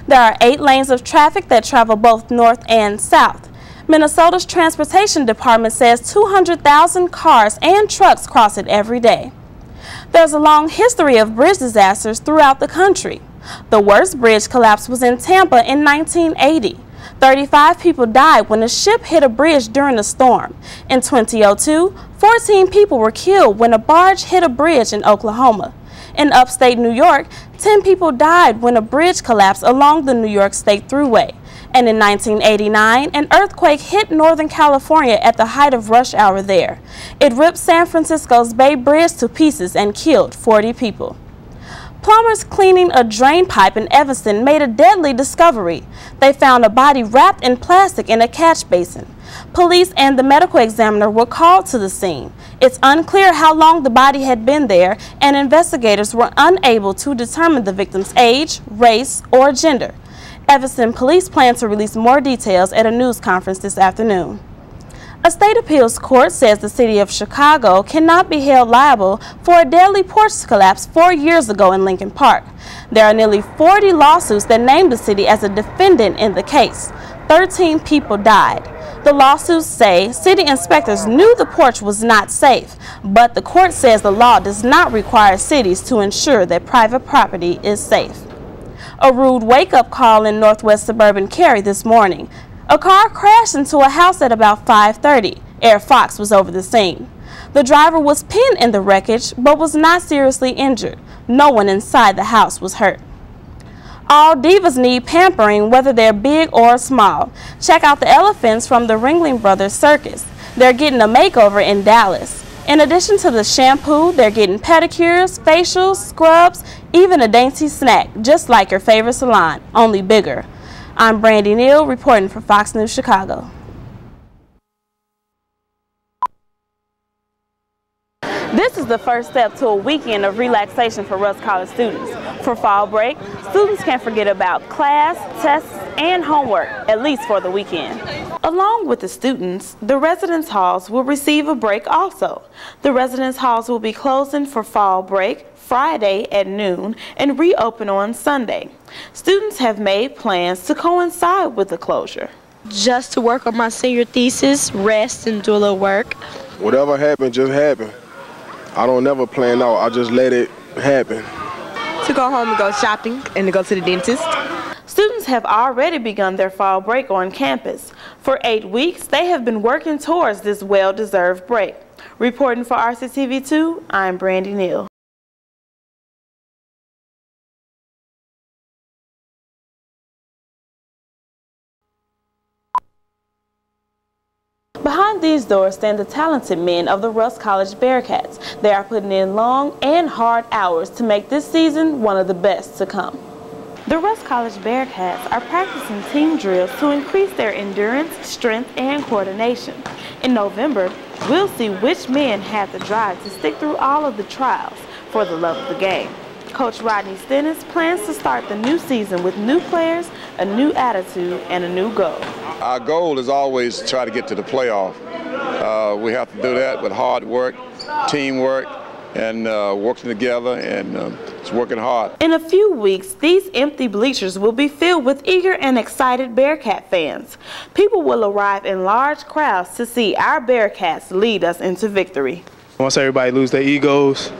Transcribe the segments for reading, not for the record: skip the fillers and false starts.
There are 8 lanes of traffic that travel both north and south. Minnesota's Transportation Department says 200,000 cars and trucks cross it every day. There's a long history of bridge disasters throughout the country. The worst bridge collapse was in Tampa in 1980. 35 people died when a ship hit a bridge during a storm. In 2002, 14 people were killed when a barge hit a bridge in Oklahoma. In upstate New York, 10 people died when a bridge collapsed along the New York State Thruway. And in 1989, an earthquake hit Northern California at the height of rush hour there. It ripped San Francisco's Bay Bridge to pieces and killed 40 people. Plumbers cleaning a drain pipe in Evanston made a deadly discovery. They found a body wrapped in plastic in a catch basin. Police and the medical examiner were called to the scene. It's unclear how long the body had been there, and investigators were unable to determine the victim's age, race, or gender. Evanston police plan to release more details at a news conference this afternoon. A state appeals court says the city of Chicago cannot be held liable for a deadly porch collapse 4 years ago in Lincoln Park. There are nearly 40 lawsuits that name the city as a defendant in the case. 13 people died. The lawsuits say city inspectors knew the porch was not safe, but the court says the law does not require cities to ensure that private property is safe. A rude wake-up call in northwest suburban Cary this morning. A car crashed into a house at about 5:30. Air Fox was over the scene. The driver was pinned in the wreckage but was not seriously injured. No one inside the house was hurt. All divas need pampering, whether they're big or small. Check out the elephants from the Ringling Brothers Circus. They're getting a makeover in Dallas. In addition to the shampoo, they're getting pedicures, facials, scrubs, even a dainty snack, just like your favorite salon, only bigger. I'm Brandee Neal reporting for Fox News Chicago. This is the first step to a weekend of relaxation for Rusk College students. For fall break, students can forget about class, tests, and homework, at least for the weekend. Along with the students, the residence halls will receive a break also. The residence halls will be closing for fall break Friday at noon and reopen on Sunday. Students have made plans to coincide with the closure. Just to work on my senior thesis, rest, and do a little work. Whatever happened, just happened. I don't never plan out, I just let it happen. To go home and go shopping and to go to the dentist. Students have already begun their fall break on campus. For 8 weeks, they have been working towards this well-deserved break. Reporting for RCTV2, I'm Brandee Neal. Behind these doors stand the talented men of the Rusk College Bearcats. They are putting in long and hard hours to make this season one of the best to come. The Rusk College Bearcats are practicing team drills to increase their endurance, strength, and coordination. In November, we'll see which men have the drive to stick through all of the trials for the love of the game. Coach Rodney Stennis plans to start the new season with new players, a new attitude, and a new goal. Our goal is always to try to get to the playoff. We have to do that with hard work, teamwork, and working together, and it's working hard. In a few weeks, these empty bleachers will be filled with eager and excited Bearcat fans. People will arrive in large crowds to see our Bearcats lead us into victory. Once everybody lose their egos,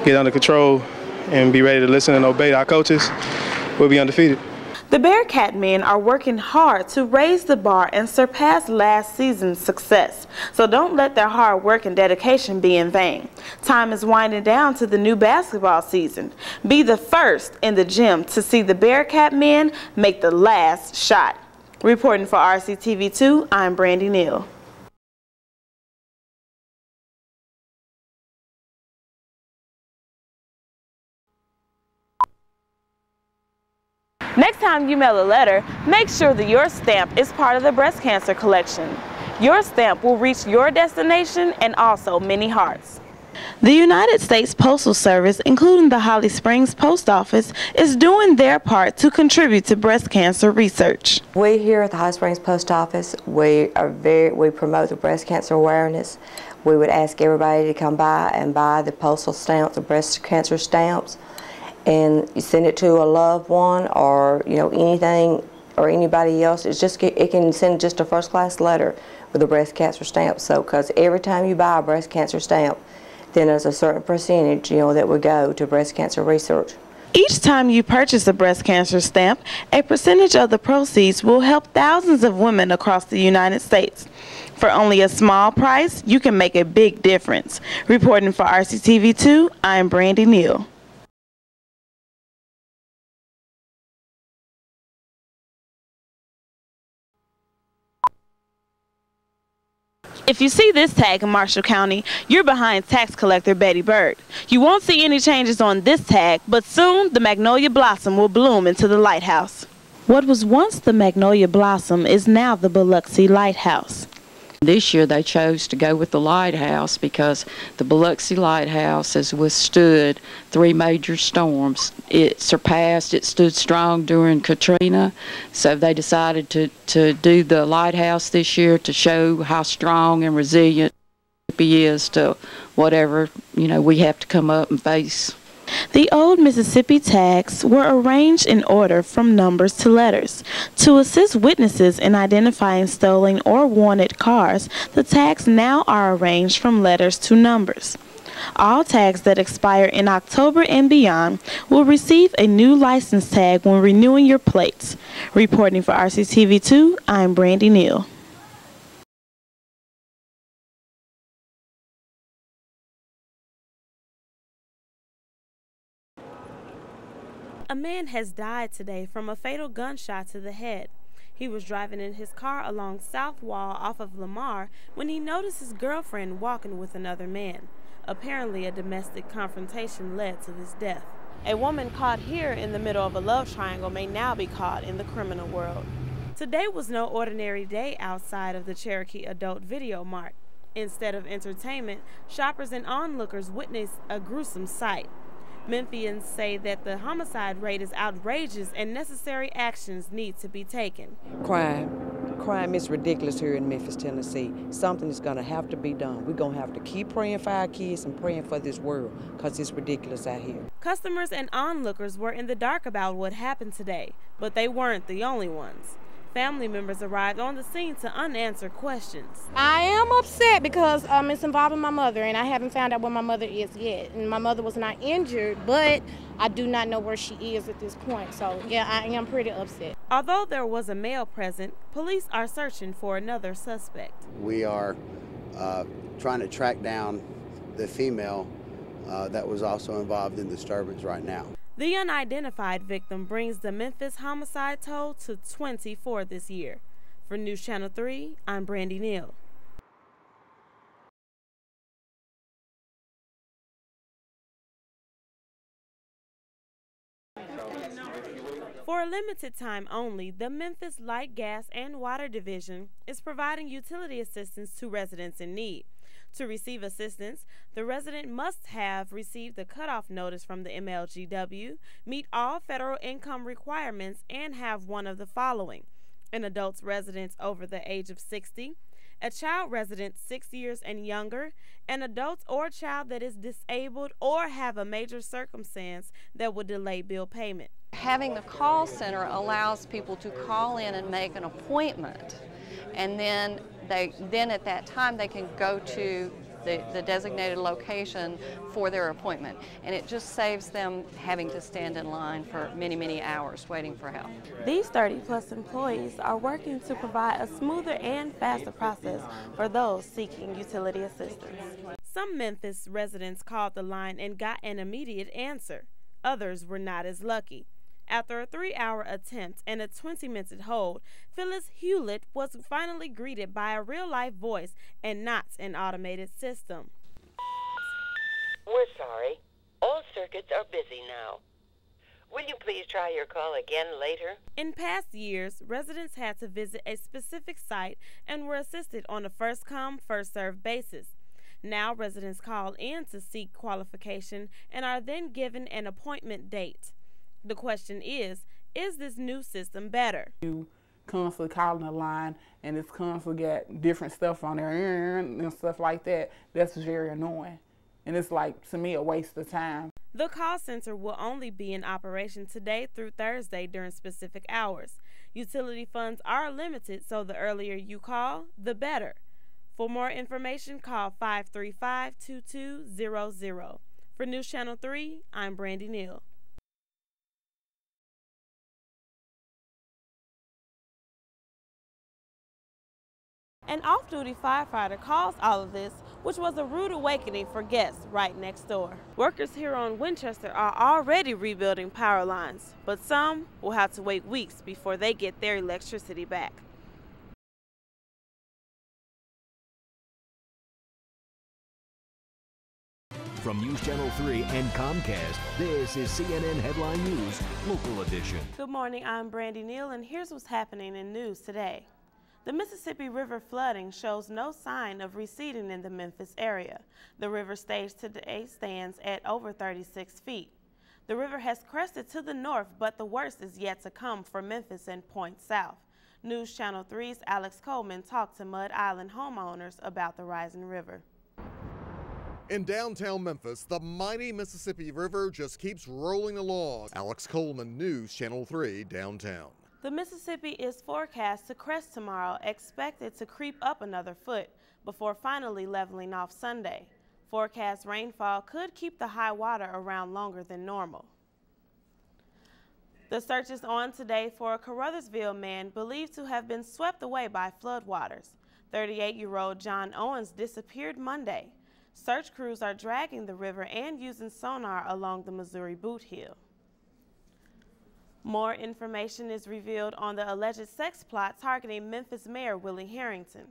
get under control, and be ready to listen and obey our coaches, we'll be undefeated. The Bearcat men are working hard to raise the bar and surpass last season's success. So don't let their hard work and dedication be in vain. Time is winding down to the new basketball season. Be the first in the gym to see the Bearcat men make the last shot. Reporting for RCTV2, I'm Brandee Neal. Next time you mail a letter, make sure that your stamp is part of the breast cancer collection. Your stamp will reach your destination and also many hearts. The United States Postal Service, including the Holly Springs Post Office, is doing their part to contribute to breast cancer research. We here at the Holly Springs Post Office, we promote the breast cancer awareness. We would ask everybody to come by and buy the postal stamps, the breast cancer stamps. and you send it to a loved one or, you know, anything or anybody else. It can send just a first-class letter with a breast cancer stamp. So, because every time you buy a breast cancer stamp, then there's a certain percentage, you know, that would go to breast cancer research. Each time you purchase a breast cancer stamp, a percentage of the proceeds will help thousands of women across the United States. For only a small price, you can make a big difference. Reporting for RCTV2, I'm Brandee Neal. If you see this tag in Marshall County, you're behind tax collector Betty Bird. You won't see any changes on this tag, but soon the magnolia blossom will bloom into the lighthouse. What was once the magnolia blossom is now the Biloxi Lighthouse. This year they chose to go with the lighthouse because the Biloxi Lighthouse has withstood 3 major storms. It stood strong during Katrina, so they decided to do the lighthouse this year to show how strong and resilient it is to whatever, you know, we have to come up and face. The old Mississippi tags were arranged in order from numbers to letters. To assist witnesses in identifying stolen or wanted cars, the tags now are arranged from letters to numbers. All tags that expire in October and beyond will receive a new license tag when renewing your plates. Reporting for RCTV2, I'm Brandee Neal. A man has died today from a fatal gunshot to the head. He was driving in his car along South Wall off of Lamar when he noticed his girlfriend walking with another man. Apparently, a domestic confrontation led to his death. A woman caught here in the middle of a love triangle may now be caught in the criminal world. Today was no ordinary day outside of the Cherokee Adult Video Mart. Instead of entertainment, shoppers and onlookers witnessed a gruesome sight. Memphians say that the homicide rate is outrageous and necessary actions need to be taken. Crime is ridiculous here in Memphis, Tennessee. Something is going to have to be done. We're going to have to keep praying for our kids and praying for this world because it's ridiculous out here. Customers and onlookers were in the dark about what happened today, but they weren't the only ones. Family members arrived on the scene to unanswered questions. I am upset because it's involving my mother, and I haven't found out where my mother is yet. And my mother was not injured, but I do not know where she is at this point. So, yeah, I am pretty upset. Although there was a male present, police are searching for another suspect. We are trying to track down the female that was also involved in the disturbance right now. The unidentified victim brings the Memphis homicide toll to 24 this year. For News Channel 3, I'm Brandee Neal. For a limited time only, the Memphis Light, Gas, and Water Division is providing utility assistance to residents in need. To receive assistance, the resident must have received the cutoff notice from the MLGW, meet all federal income requirements, and have one of the following: an adult resident over the age of 60, a child resident 6 years and younger, an adult or child that is disabled or have a major circumstance that would delay bill payment. Having the call center allows people to call in and make an appointment, and then at that time they can go to the designated location for their appointment, and it just saves them having to stand in line for many, many hours waiting for help. These 30+ employees are working to provide a smoother and faster process for those seeking utility assistance. Some Memphis residents called the line and got an immediate answer. Others were not as lucky. After a 3-hour attempt and a 20-minute hold, Phyllis Hewlett was finally greeted by a real-life voice and not an automated system. We're sorry. All circuits are busy now. Will you please try your call again later? In past years, residents had to visit a specific site and were assisted on a first-come, first-served basis. Now residents call in to seek qualification and are then given an appointment date. The question is this new system better? You constantly calling the line and it's constantly got different stuff on there and stuff like that. That's very annoying. And it's like, to me, a waste of time. The call center will only be in operation today through Thursday during specific hours. Utility funds are limited, so the earlier you call, the better. For more information, call 535-2200. For News Channel 3, I'm Brandee Neal. An off-duty firefighter calls all of this, which was a rude awakening for guests right next door. Workers here on Winchester are already rebuilding power lines, but some will have to wait weeks before they get their electricity back. From News Channel 3 and Comcast, this is CNN Headline News, Local Edition. Good morning, I'm Brandee Neal, and here's what's happening in news today. The Mississippi River flooding shows no sign of receding in the Memphis area. The river stage today stands at over 36 feet. The river has crested to the north, but the worst is yet to come for Memphis and points south. News Channel 3's Alex Coleman talked to Mud Island homeowners about the rising river. In downtown Memphis, the mighty Mississippi River just keeps rolling along. Alex Coleman, News Channel 3, downtown. The Mississippi is forecast to crest tomorrow, expected to creep up another foot before finally leveling off Sunday. Forecast rainfall could keep the high water around longer than normal. The search is on today for a Caruthersville man believed to have been swept away by floodwaters. 38-year-old John Owens disappeared Monday. Search crews are dragging the river and using sonar along the Missouri Boot Hill. More information is revealed on the alleged sex plot targeting Memphis Mayor Willie Harrington.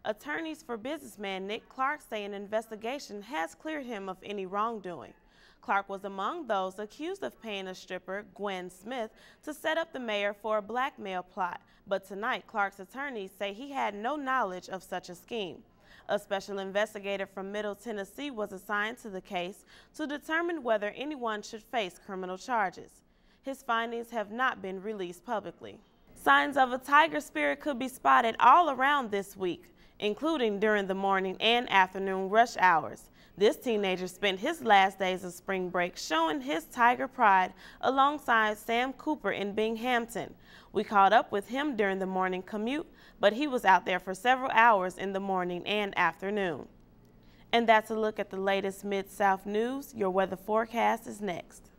Attorneys for businessman Nick Clark say an investigation has cleared him of any wrongdoing. Clark was among those accused of paying a stripper, Gwen Smith, to set up the mayor for a blackmail plot, but tonight Clark's attorneys say he had no knowledge of such a scheme. A special investigator from Middle Tennessee was assigned to the case to determine whether anyone should face criminal charges. His findings have not been released publicly. Signs of a tiger spirit could be spotted all around this week, including during the morning and afternoon rush hours. This teenager spent his last days of spring break showing his tiger pride alongside Sam Cooper in Binghamton. We caught up with him during the morning commute, but he was out there for several hours in the morning and afternoon. And that's a look at the latest Mid-South news. Your weather forecast is next.